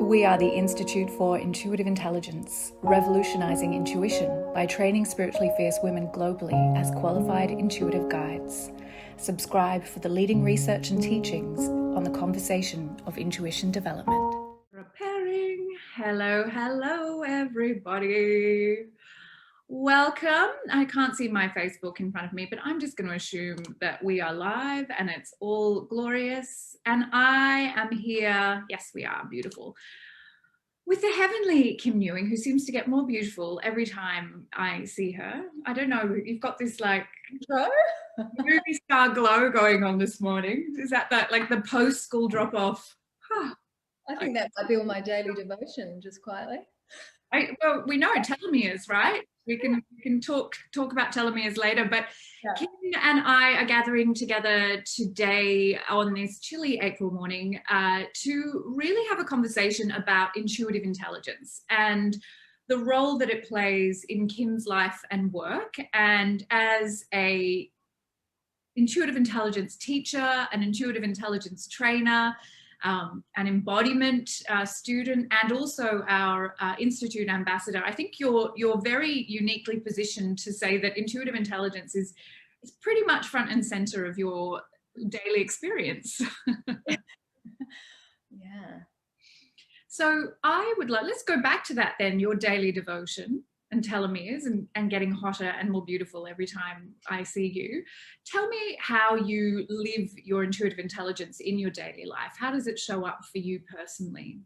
We are the Institute for Intuitive Intelligence, revolutionizing intuition by training spiritually fierce women globally as qualified intuitive guides. Subscribe for the leading research and teachings on the conversation of intuition development. Preparing. Hello, everybody. Welcome. I can't see my Facebook in front of me, but I'm just going to assume that we are live and it's all glorious. And I am here. Yes, we are beautiful. With the heavenly Kim Ewing, who seems to get more beautiful every time I see her. I don't know, you've got this like movie star glow going on this morning. Is that like the post-school drop-off? I think that might be all my daily devotion, just quietly. Well, we know telomeres, right? We can talk about telomeres later, but yeah. Kim and I are gathering together today on this chilly April morning to really have a conversation about intuitive intelligence and the role that it plays in Kim's life and work. And as a intuitive intelligence teacher, an intuitive intelligence trainer, an embodiment student, and also our Institute ambassador, I think you're very uniquely positioned to say that intuitive intelligence is pretty much front and center of your daily experience. Yeah. So I would like, let's go back to that then, your daily devotion and telomeres and getting hotter and more beautiful every time I see you. Tell me how you live your intuitive intelligence in your daily life. How does it show up for you personally?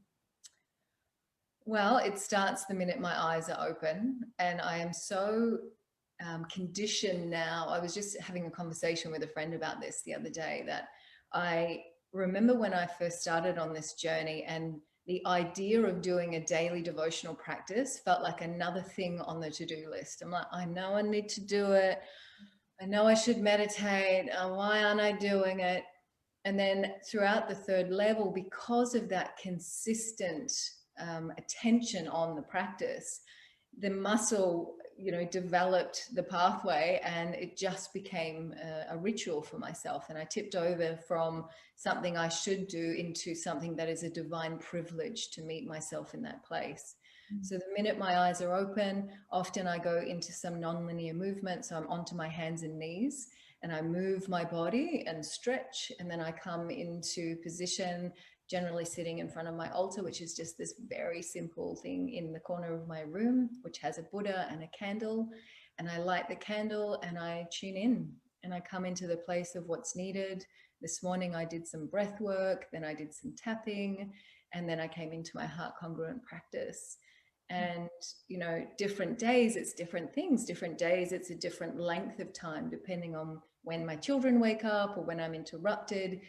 Well, it starts the minute my eyes are open, and I am so conditioned now. I was just having a conversation with a friend about this the other day, that I remember when I first started on this journey, and the idea of doing a daily devotional practice felt like another thing on the to-do list. I'm like, I know I need to do it. I know I should meditate. Why aren't I doing it? And then throughout the third level, because of that consistent attention on the practice, the muscle, developed the pathway, and it just became a ritual for myself. And I tipped over from something I should do into something that is a divine privilege to meet myself in that place. Mm-hmm. So the minute my eyes are open, often I go into some non-linear movement. So I'm onto my hands and knees and I move my body and stretch. And then I come into position, generally sitting in front of my altar, which is just this very simple thing in the corner of my room, which has a Buddha and a candle. And I light the candle and I tune in and I come into the place of what's needed. This morning I did some breath work, then I did some tapping, and then I came into my heart congruent practice. And, different days, it's different things. Different days, it's a different length of time, depending on when my children wake up or when I'm interrupted.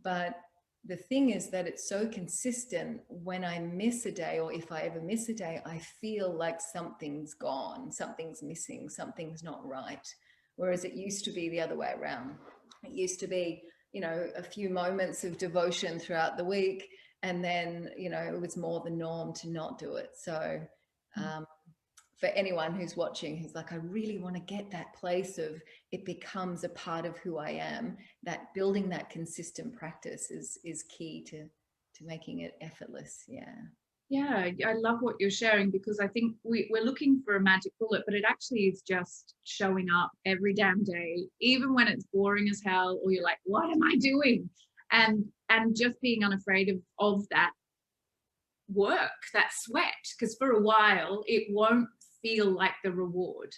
But the thing is that it's so consistent. When I miss a day, or if I ever miss a day, I feel like something's gone, something's missing, something's not right. Whereas it used to be the other way around. It used to be, a few moments of devotion throughout the week. And then, it was more the norm to not do it. So for anyone who's watching, who's like, I really want to get that place of it becomes a part of who I am, that building that consistent practice is key to making it effortless. Yeah, I love what you're sharing, because I think we're looking for a magic bullet, but it actually is just showing up every damn day, even when it's boring as hell, or you're like, what am I doing? And just being unafraid of that work, that sweat, because for a while it won't feel like the reward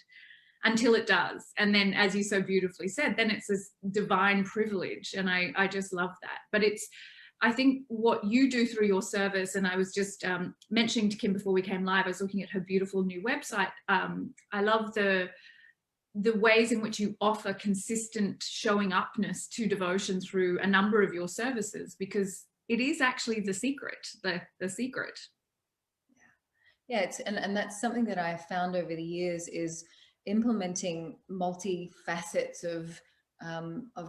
until it does. And then, as you so beautifully said, then it's this divine privilege. And I just love that. But I think what you do through your service, and I was just mentioning to Kim before we came live, I was looking at her beautiful new website. I love the ways in which you offer consistent showing upness to devotion through a number of your services, because it is actually the secret, the secret. Yeah, and that's something that I have found over the years, is implementing multi-facets of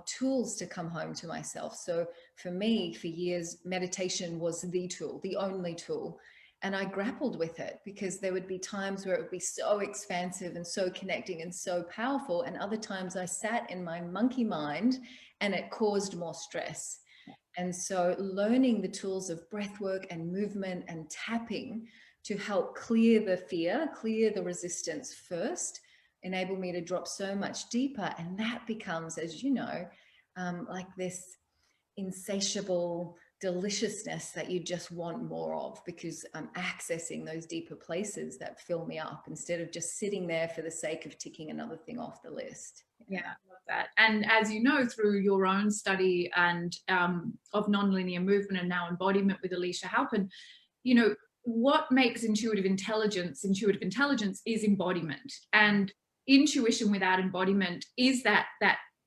tools to come home to myself. So for me, for years, meditation was the tool, the only tool. And I grappled with it, because there would be times where it would be so expansive and so connecting and so powerful. And other times I sat in my monkey mind and it caused more stress. And so learning the tools of breath work and movement and tapping to help clear the fear, clear the resistance first, enable me to drop so much deeper. And that becomes, as you know, like this insatiable deliciousness that you just want more of, because I'm accessing those deeper places that fill me up instead of just sitting there for the sake of ticking another thing off the list. Yeah, I love that. And as you know, through your own study and of nonlinear movement and now embodiment with Alicia Halpin, you know, what makes intuitive intelligence is embodiment. And intuition without embodiment is that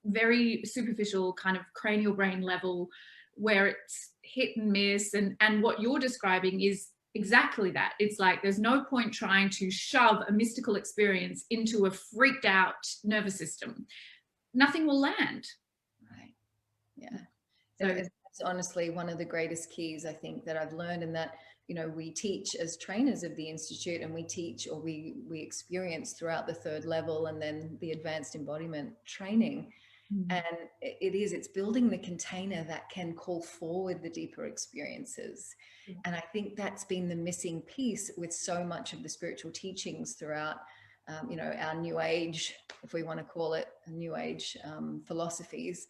very superficial kind of cranial brain level where it's hit and miss. And what you're describing is exactly that. It's like there's no point trying to shove a mystical experience into a freaked out nervous system. Nothing will land. Right. Yeah. So it's honestly one of the greatest keys, I think, that I've learned, and that, you know, we teach as trainers of the Institute, and we teach, or we experience throughout the third level and then the advanced embodiment training. And it's building the container that can call forward the deeper experiences. And I think that's been the missing piece with so much of the spiritual teachings throughout, you know, our new age, if we want to call it a new age, philosophies.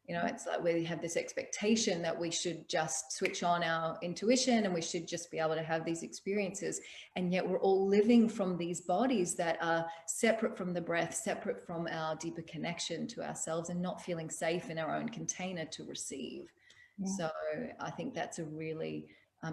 You know, it's like we have this expectation that we should just switch on our intuition and we should just be able to have these experiences. And yet we're all living from these bodies that are separate from the breath, separate from our deeper connection to ourselves, and not feeling safe in our own container to receive. Yeah. So I think that's a really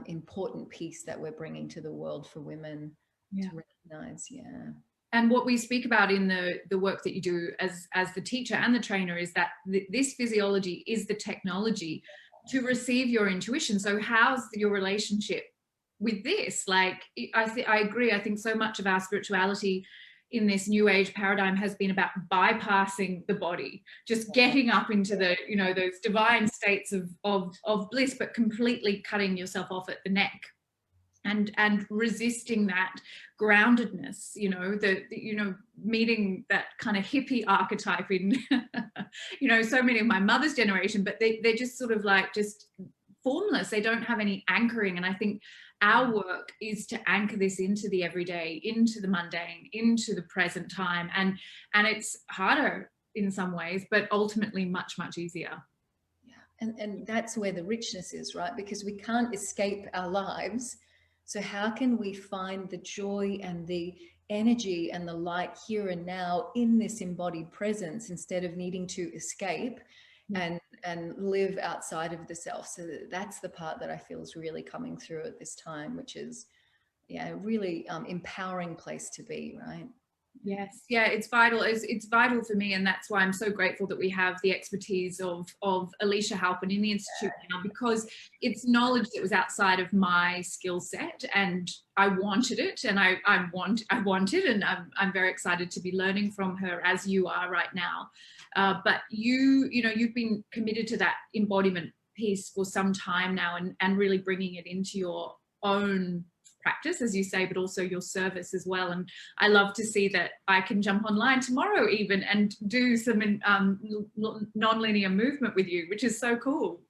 important piece that we're bringing to the world for women to recognize. Yeah. And what we speak about in the work that you do as the teacher and the trainer is that this physiology is the technology to receive your intuition. So how's your relationship with this? Like, I agree. I think so much of our spirituality in this new age paradigm has been about bypassing the body, just getting up into the, you know, those divine states of bliss, but completely cutting yourself off at the neck. And resisting that groundedness, you know, you know, meeting that kind of hippie archetype in, you know, so many of my mother's generation, but they're just sort of like just formless. They don't have any anchoring. And I think our work is to anchor this into the everyday, into the mundane, into the present time. And it's harder in some ways, but ultimately much, much easier. Yeah. And that's where the richness is, right? Because we can't escape our lives. So how can we find the joy and the energy and the light here and now in this embodied presence, instead of needing to escape and live outside of the self? So that's the part that I feel is really coming through at this time, which is, yeah, a really empowering place to be, right? Yes, yeah, it's vital. It's vital for me, and that's why I'm so grateful that we have the expertise of Alicia Halpin in the Institute now, because it's knowledge that was outside of my skill set, and I wanted it, and I want it, and I'm very excited to be learning from her, as you are right now. But you know, you've been committed to that embodiment piece for some time now, and really bringing it into your own practice, as you say, but also your service as well. And I love to see that I can jump online tomorrow even and do some non-linear movement with you, which is so cool.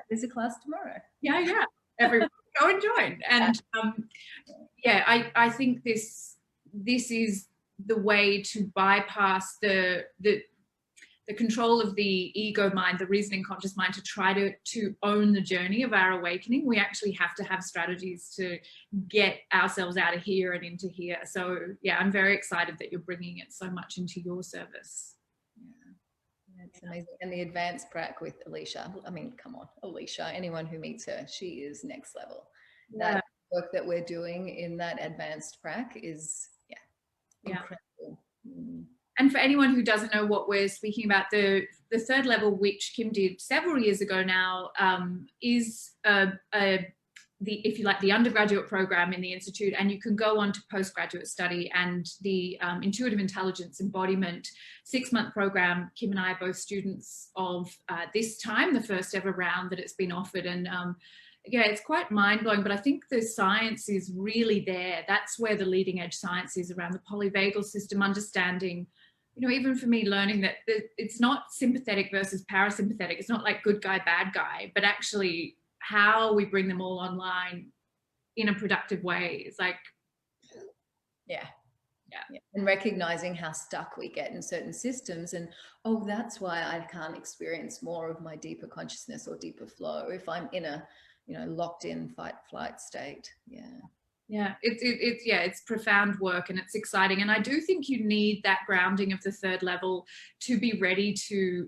There's a class tomorrow. Yeah. Everyone go and join. And yeah, I think this is the way to bypass the control of the ego mind, the reasoning conscious mind, to try to own the journey of our awakening. We actually have to have strategies to get ourselves out of here and into here. So yeah, I'm very excited that you're bringing it so much into your service. Yeah, it's amazing. And the advanced prac with Alicia, I mean, come on, Alicia, anyone who meets her, she is next level. Yeah. That work that we're doing in that advanced prac is incredible. And for anyone who doesn't know what we're speaking about, the third level, which Kim did several years ago now, is if you like, the undergraduate program in the Institute, and you can go on to postgraduate study. And the Intuitive Intelligence Embodiment 6-month program, Kim and I are both students of this time, the first ever round that it's been offered. And yeah, it's quite mind-blowing, but I think the science is really there. That's where the leading edge science is, around the polyvagal system, understanding even for me, learning that it's not sympathetic versus parasympathetic. It's not like good guy, bad guy, but actually how we bring them all online in a productive way is like, yeah. Yeah. And recognizing how stuck we get in certain systems, and oh, that's why I can't experience more of my deeper consciousness or deeper flow if I'm in a, locked in fight flight state. Yeah, it's profound work, and it's exciting. And I do think you need that grounding of the third level to be ready to,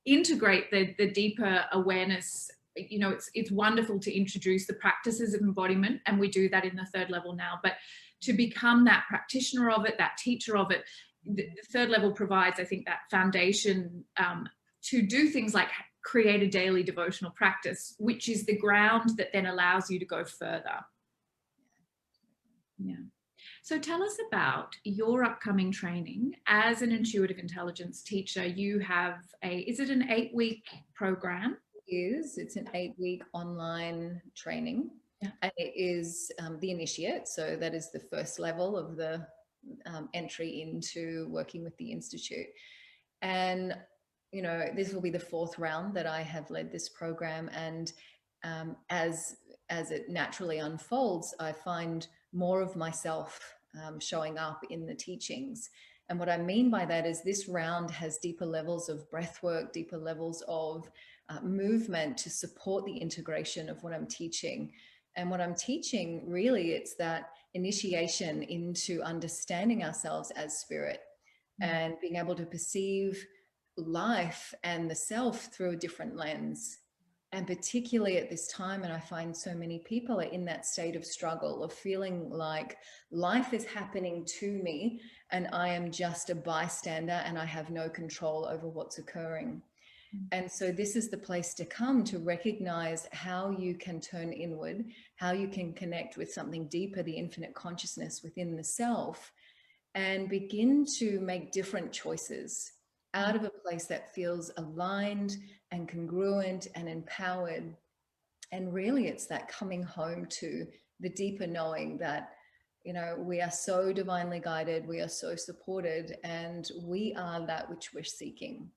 integrate the deeper awareness. It's wonderful to introduce the practices of embodiment, and we do that in the third level now. But to become that practitioner of it, that teacher of it, the third level provides, I think, that foundation to do things like create a daily devotional practice, which is the ground that then allows you to go further. Yeah. So tell us about your upcoming training as an intuitive intelligence teacher. You have is it an 8-week program? It's an 8-week online training. Yeah. And it is the initiate. So that is the first level of the entry into working with the Institute. And, this will be the 4th round that I have led this program. And as it naturally unfolds, I find more of myself showing up in the teachings. And what I mean by that is this round has deeper levels of breath work, deeper levels of movement to support the integration of what I'm teaching. And what I'm teaching, really, it's that initiation into understanding ourselves as spirit and being able to perceive life and the self through a different lens. And particularly at this time, and I find so many people are in that state of struggle, of feeling like life is happening to me and I am just a bystander and I have no control over what's occurring. And so this is the place to come to recognize how you can turn inward, how you can connect with something deeper, the infinite consciousness within the self, and begin to make different choices out of a place that feels aligned and congruent and empowered. And really, it's that coming home to the deeper knowing that, we are so divinely guided, we are so supported, and we are that which we're seeking.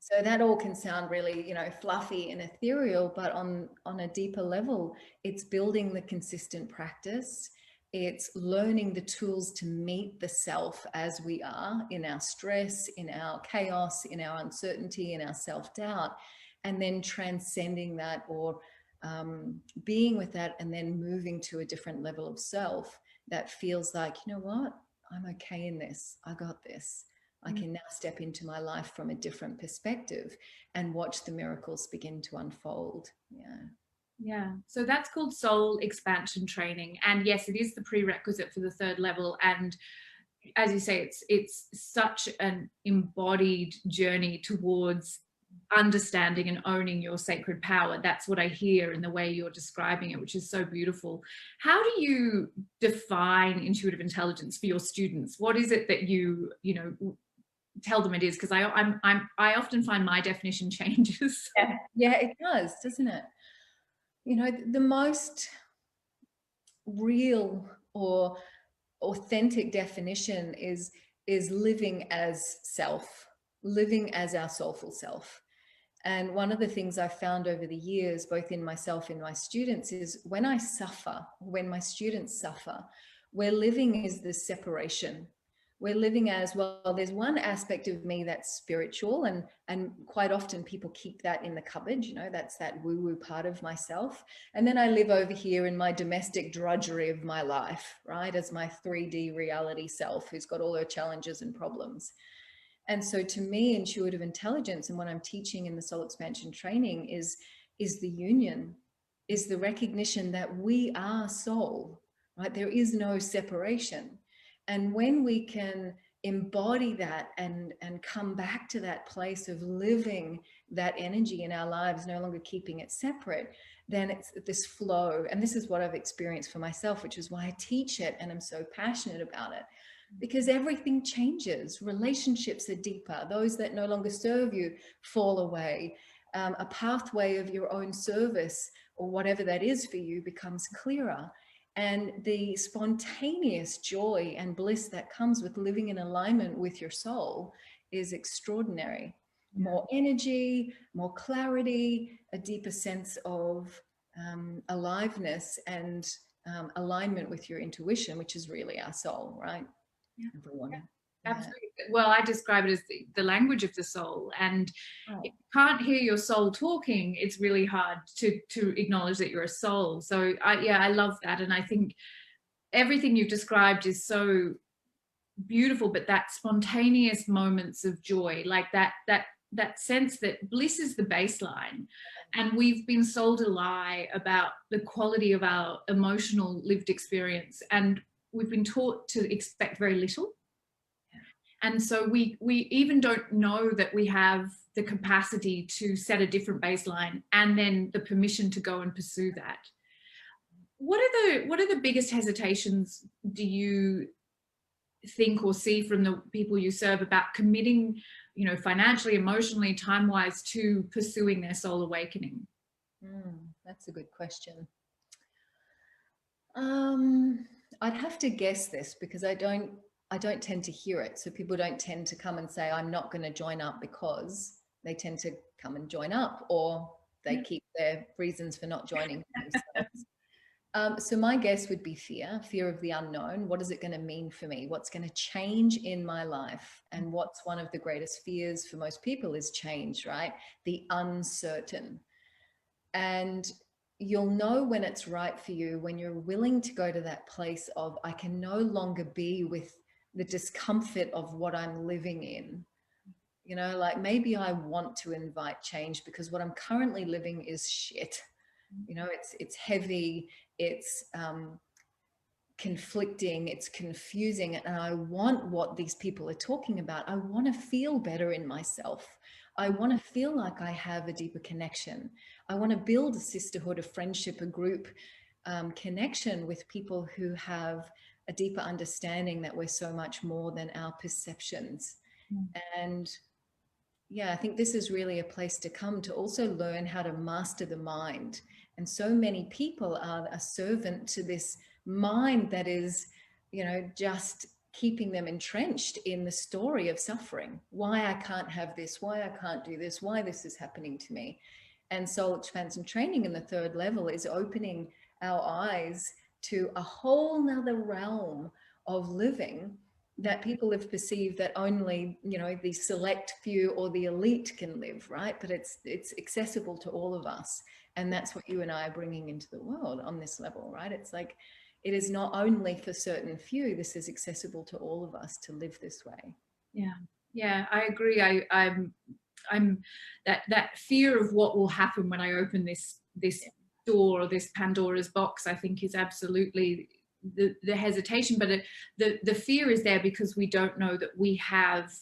So that all can sound really, fluffy and ethereal, but on a deeper level, it's building the consistent practice. It's learning the tools to meet the self as we are, in our stress, in our chaos, in our uncertainty, in our self-doubt, and then transcending that, or being with that, and then moving to a different level of self that feels like, you know what, I'm okay in this. I got this. I can now step into my life from a different perspective and watch the miracles begin to unfold. Yeah. So that's called soul expansion training. And yes, it is the prerequisite for the 3rd level. And as you say, it's such an embodied journey towards understanding and owning your sacred power. That's what I hear in the way you're describing it, which is so beautiful. How do you define intuitive intelligence for your students? What is it that you tell them it is? Because I often find my definition changes. Yeah, it does, doesn't it? The most real or authentic definition is living as self, living as our soulful self. And one of the things I've found over the years, both in myself and my students, is when I suffer, when my students suffer, we're living as the separation. We're living as, well, there's one aspect of me that's spiritual, and quite often people keep that in the cupboard, that's that woo-woo part of myself. And then I live over here in my domestic drudgery of my life, right, as my 3D reality self who's got all her challenges and problems. And so to me, intuitive intelligence, and what I'm teaching in the soul expansion training, is the union, is the recognition that we are soul, right? There is no separation. And when we can embody that and come back to that place of living that energy in our lives, no longer keeping it separate, then it's this flow. And this is what I've experienced for myself, which is why I teach it and I'm so passionate about it. Because everything changes. Relationships are deeper. Those that no longer serve you fall away. A pathway of your own service, or whatever that is for you, becomes clearer. And the spontaneous joy and bliss that comes with living in alignment with your soul is extraordinary. Yeah. More energy, more clarity, a deeper sense of aliveness and alignment with your intuition, which is really our soul, right? Yeah. Everyone. Absolutely. Well, I describe it as the language of the soul. And Right. if you can't hear your soul talking, it's really hard to acknowledge that you're a soul. So I love that. And I think everything you've described is so beautiful, but that spontaneous moments of joy, like that sense that bliss is the baseline. And we've been sold a lie about the quality of our emotional lived experience. And we've been taught to expect very little. And so we even don't know that we have the capacity to set a different baseline and then the permission to go and pursue that. What are the biggest hesitations do you think or see from the people you serve about committing, financially, emotionally, time-wise, to pursuing their soul awakening? That's a good question. I'd have to guess this because I don't tend to hear it. So people don't tend to come and say, I'm not going to join up, because they tend to come and join up, or they keep their reasons for not joining themselves. So my guess would be fear of the unknown. What is it going to mean for me? What's going to change in my life? And what's one of the greatest fears for most people is change, right? The uncertain. And you'll know when it's right for you when you're willing to go to that place of, I can no longer be with the discomfort of what I'm living in. Like maybe I want to invite change because what I'm currently living is shit. It's heavy, it's conflicting, it's confusing, and I want what these people are talking about. I want to feel better in myself. I want to feel like I have a deeper connection. I want to build a sisterhood, a friendship, a group connection with people who have a deeper understanding that we're so much more than our perceptions. And yeah, I think this is really a place to come to also learn how to master the mind. And so many people are a servant to this mind that is, just keeping them entrenched in the story of suffering. Why I can't have this, why I can't do this, why this is happening to me. And soul expansion training in the third level is opening our eyes to a whole nother realm of living that people have perceived that only, the select few or the elite can live, right? But it's accessible to all of us. And that's what you and I are bringing into the world on this level, right? It's like, it is not only for certain few, this is accessible to all of us to live this way. Yeah, I agree. I'm that fear of what will happen when I open this door or this Pandora's box, I think is absolutely the hesitation, but the fear is there because we don't know that we have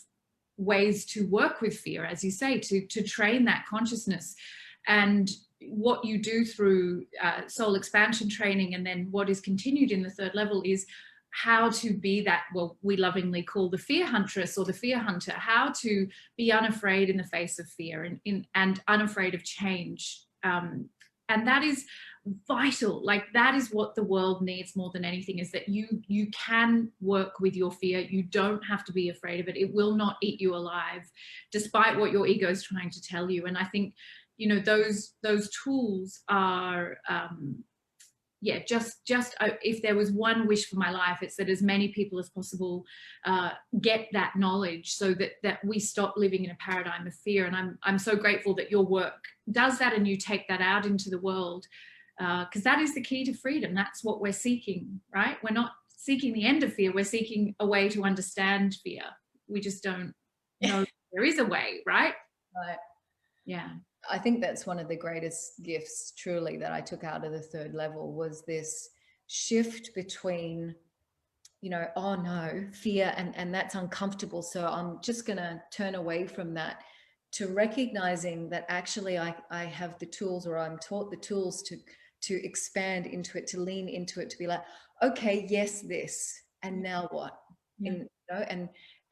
ways to work with fear, as you say, to train that consciousness. And what you do through soul expansion training, and then what is continued in the third level, is how to be that, well, we lovingly call the fear huntress or the fear hunter, how to be unafraid in the face of fear and unafraid of change. And that is vital. Like, that is what the world needs more than anything, is that you can work with your fear. You don't have to be afraid of it. It will not eat you alive, despite what your ego is trying to tell you. And I think, those tools are, just if there was one wish for my life, it's that as many people as possible get that knowledge, so that we stop living in a paradigm of fear. And I'm so grateful that your work does that and you take that out into the world, because that is the key to freedom. That's what we're seeking, right? We're not seeking the end of fear. We're seeking a way to understand fear. We just don't know there is a way, right? Right. Yeah. I think that's one of the greatest gifts, truly, that I took out of the third level, was this shift between, oh no, fear, and that's uncomfortable, so I'm just going to turn away from that, to recognizing that actually I have the tools, or I'm taught the tools to expand into it, to lean into it, to be like, okay, yes, this, and now what? Yeah.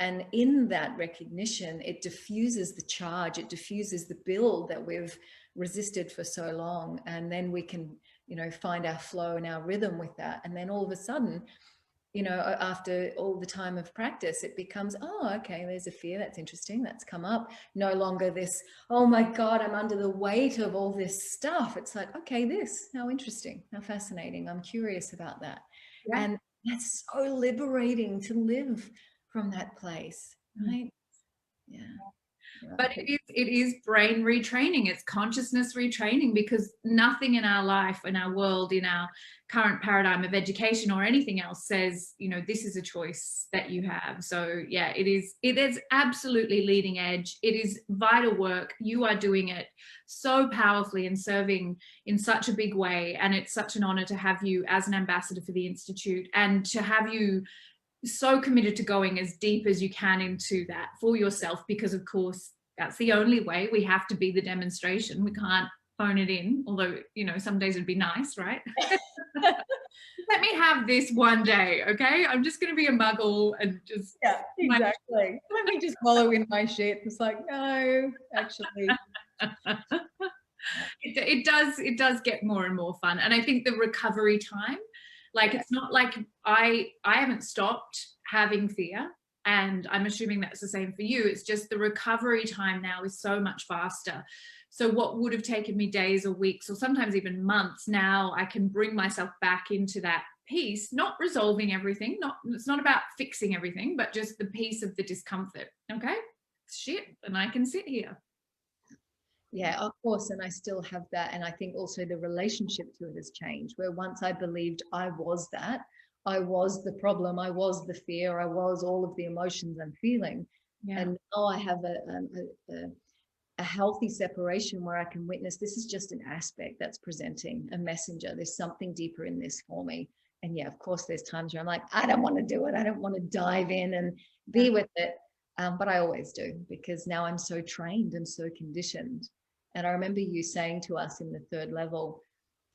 And in that recognition, it diffuses the charge, it diffuses the build that we've resisted for so long. And then we can you know, find our flow and our rhythm with that. And then all of a sudden, you know, after all the time of practice, it becomes, oh, okay, there's a fear. That's interesting. That's come up. No longer this, oh my God, I'm under the weight of all this stuff. It's like, okay, this, how interesting, how fascinating. I'm curious about that. Yeah. And that's so liberating to live from that place, right? Yeah. But it is brain retraining, it's consciousness retraining, because nothing in our life, in our world, in our current paradigm of education or anything else says, you know, this is a choice that you have. So yeah, it is absolutely leading edge. It is vital work. You are doing it so powerfully and serving in such a big way. And it's such an honor to have you as an ambassador for the Institute, and to have you so committed to going as deep as you can into that for yourself, because of course that's the only way. We have to be the demonstration. We can't phone it in, although, you know, some days it'd be nice, right? Let me have this one day, okay? I'm just going to be a muggle and just... Yeah, exactly. Let me just wallow in my shit. It's like, no, actually. It does get more and more fun. And I think the recovery time, like, it's not like I haven't stopped having fear, and I'm assuming that's the same for you. It's just the recovery time now is so much faster. So what would have taken me days or weeks or sometimes even months, now I can bring myself back into that peace, not resolving everything, it's not about fixing everything, but just the peace of the discomfort. Okay, shit, and I can sit here. Yeah, of course. And I still have that. And I think also the relationship to it has changed, where once I believed I was that, I was the problem, I was the fear, I was all of the emotions I'm feeling. Yeah. And now I have a healthy separation where I can witness this is just an aspect that's presenting a messenger. There's something deeper in this for me. And yeah, of course, there's times where I'm like, I don't want to do it. I don't want to dive in and be with it. But I always do, because now I'm so trained and so conditioned. And I remember you saying to us in the third level,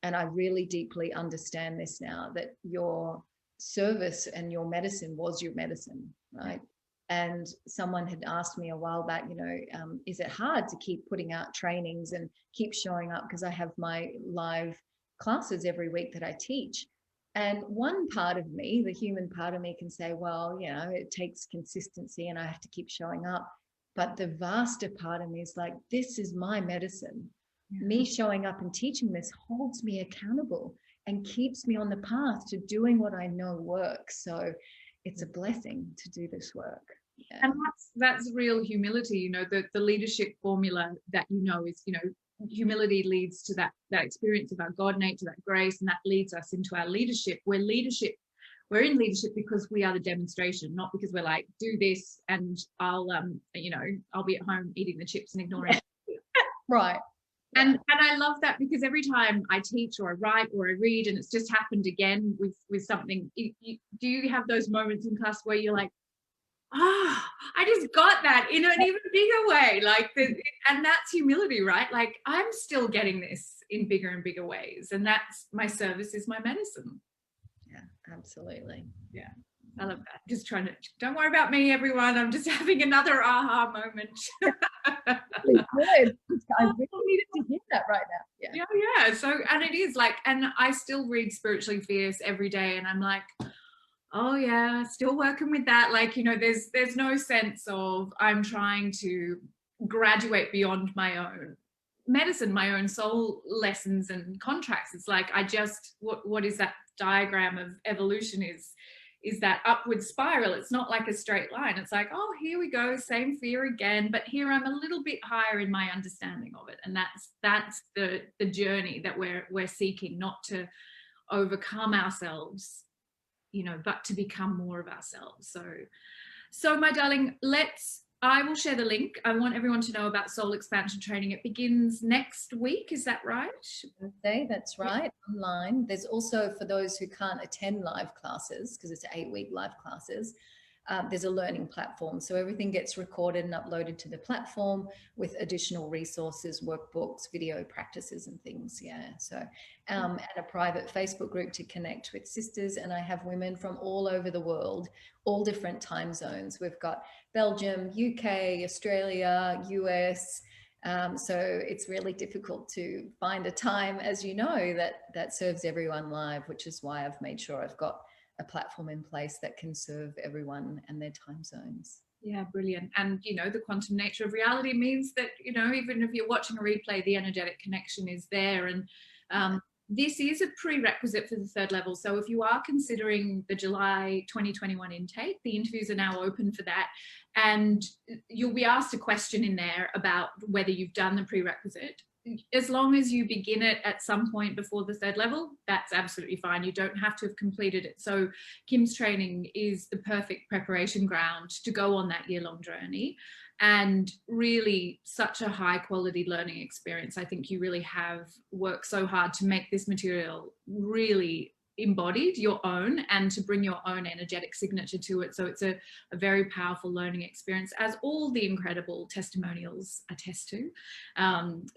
and I really deeply understand this now, that your service and your medicine was your medicine, right? And someone had asked me a while back, you know, is it hard to keep putting out trainings and keep showing up? Because I have my live classes every week that I teach. And one part of me, the human part of me, can say, well, you know, it takes consistency and I have to keep showing up. But the vaster part of me is like, this is my medicine. Yeah. Me showing up and teaching this holds me accountable and keeps me on the path to doing what I know works. So it's a blessing to do this work. Yeah. And that's real humility. You know, the leadership formula that, you know, is, you know, humility leads to that experience of our God nature, that grace, and that leads us into our leadership. We're in leadership because we are the demonstration, not because we're like, do this and I'll you know, I'll be at home eating the chips and ignoring it. Right. And I love that, because every time I teach or I write or I read, and it's just happened again with something, do you have those moments in class where you're like, I just got that in an even bigger way, like and that's humility, right? Like, I'm still getting this in bigger and bigger ways, and that's my service is my medicine. Yeah, absolutely. Yeah, I love that. Just trying to, don't worry about me, everyone. I'm just having another aha moment. Really good. I really needed to hear that right now. Yeah. Yeah. So, and it is like, and I still read Spiritually Fierce every day, and I'm like, oh yeah, still working with that. Like, you know, there's no sense of I'm trying to graduate beyond my own medicine, my own soul lessons and contracts. It's like, I just, what is that diagram of evolution is that upward spiral. It's not like a straight line. It's like, oh, here we go, same fear again, but here I'm a little bit higher in my understanding of it. And that's the journey that we're seeking, not to overcome ourselves, you know, but to become more of ourselves. So my darling, I will share the link. I want everyone to know about soul expansion training. It begins next week. Is that right? Thursday, that's right. Online. There's also, for those who can't attend live classes, because it's 8-week live classes, there's a learning platform. So everything gets recorded and uploaded to the platform with additional resources, workbooks, video practices and things. Yeah. So, and a private Facebook group to connect with sisters. And I have women from all over the world, all different time zones. We've got Belgium, UK, Australia, US, So it's really difficult to find a time, as you know, that serves everyone live, which is why I've made sure I've got a platform in place that can serve everyone and their time zones. Yeah, brilliant. And, you know, the quantum nature of reality means that, you know, even if you're watching a replay, the energetic connection is there. And this is a prerequisite for the third level. So if you are considering the July 2021 intake, the interviews are now open for that. And you'll be asked a question in there about whether you've done the prerequisite. As long as you begin it at some point before the third level, that's absolutely fine. You don't have to have completed it. So Kim's training is the perfect preparation ground to go on that year-long journey, and really such a high quality learning experience. I think you really have worked so hard to make this material really embodied, your own, and to bring your own energetic signature to it. So it's a very powerful learning experience, as all the incredible testimonials attest to.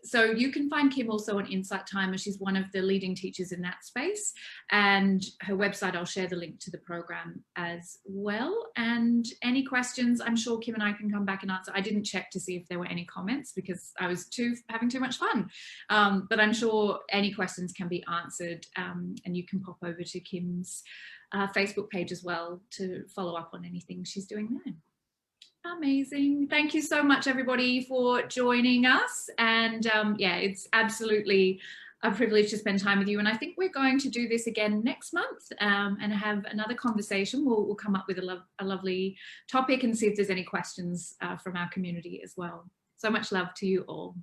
So you can find Kim also on Insight Timer. She's one of the leading teachers in that space, and her website, I'll share the link to the program as well. And any questions, I'm sure Kim and I can come back and answer. I didn't check to see if there were any comments because I was having too much fun, but I'm sure any questions can be answered, and you can pop over to Kim's Facebook page as well to follow up on anything she's doing there. Amazing. Thank you so much, everybody, for joining us. And yeah, it's absolutely a privilege to spend time with you. And I think we're going to do this again next month, and have another conversation. We'll come up with a lovely topic and see if there's any questions from our community as well. So much love to you all.